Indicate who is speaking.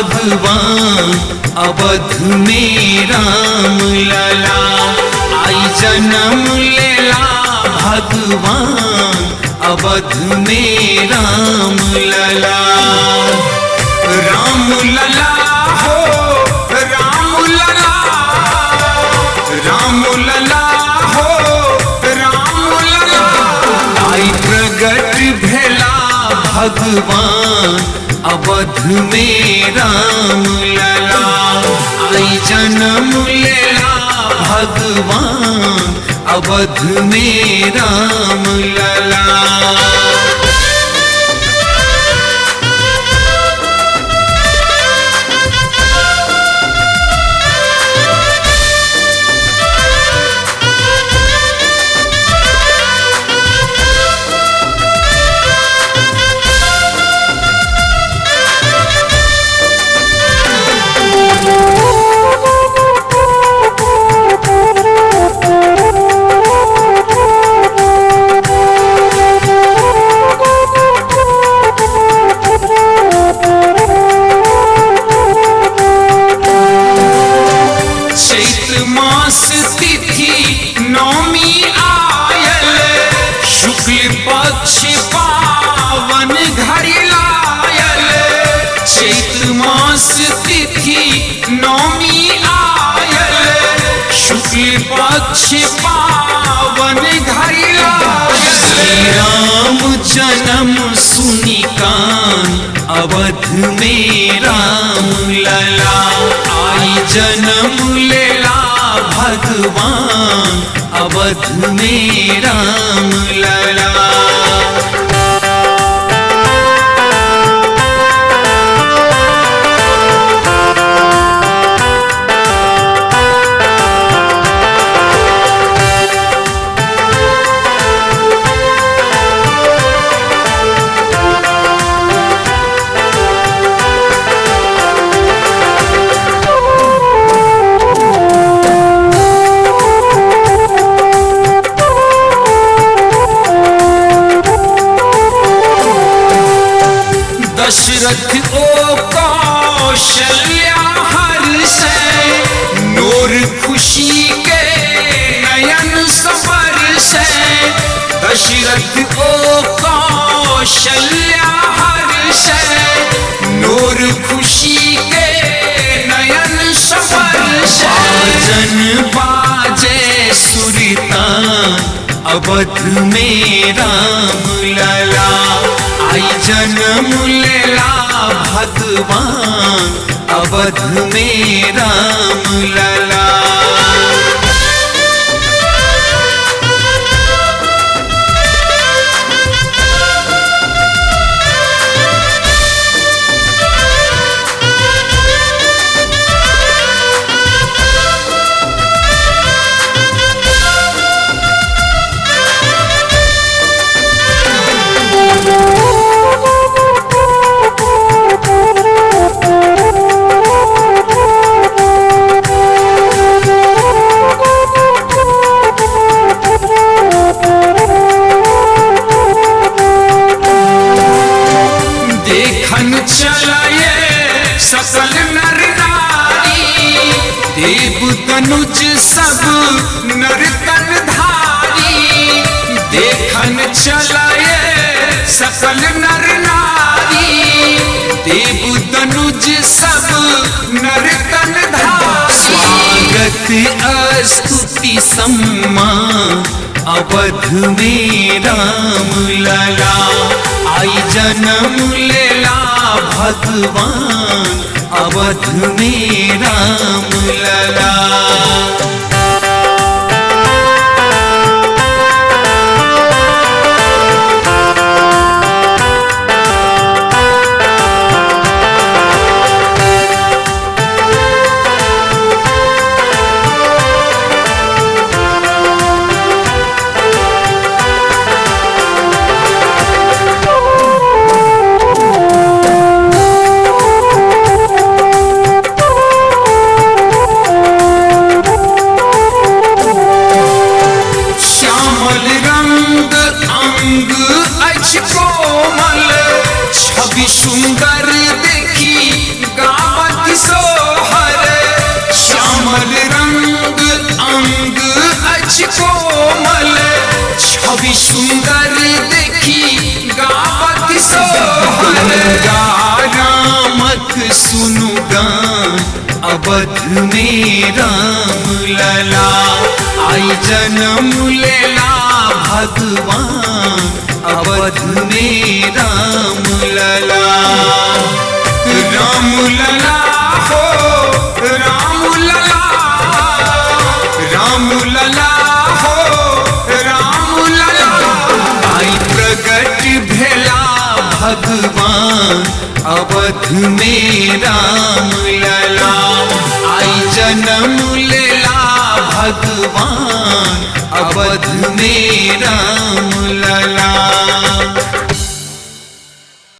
Speaker 1: भगवान अवध में राम लला। आई जन्म लेला भगवान अवध में राम लला। राम लला हो राम लला, राम लला हो राम लला। आई प्रगट भेला भगवान अवध में राम लला। आई जन्म लेला भगवान अवध में राम लला। मास तिथि नौमी आयल, शुक्ल पक्ष पावन घड़ी लायल। चैत मास तिथि नौमी आयल, शुक्ल पक्ष पावन घड़ी लायल। श्री राम जन्म सुनि कान अवध में राम लला। आई जन्म लेला भगवान अवध में राम लला। दशरथ ओ कौशल्या हर्षै, नूर खुशी के नयन सबरसै। दशरथ ओ कौशल्या हर्षै, नूर खुशी के नयन सबरसै। बाजन बाजे सुरतान अवध में राम लला। आई जन्म लेला भगवान अवध में राम लला। सकल नर नारी, देव तनुज सब नर तन धारी। देखन चलाए सकल नर नारी, देव तनुज सब नर तन धारी। स्वागत स्तुति सम्मान अवध में राम लला। आई जन्म लेला भगवान अवध में राम लला। छवि सुंदर देखी गाँव सुंदर देखी गावत सोहर रामक सुनु गान अवध में राम लला आई जन्म लेला भगवान अवध में राम लला राम लला हो राम लला राम लला हो राम लला आई प्रगट भेला भगवान अवध में राम लला आई जन्म लेला भगवान अवध में राम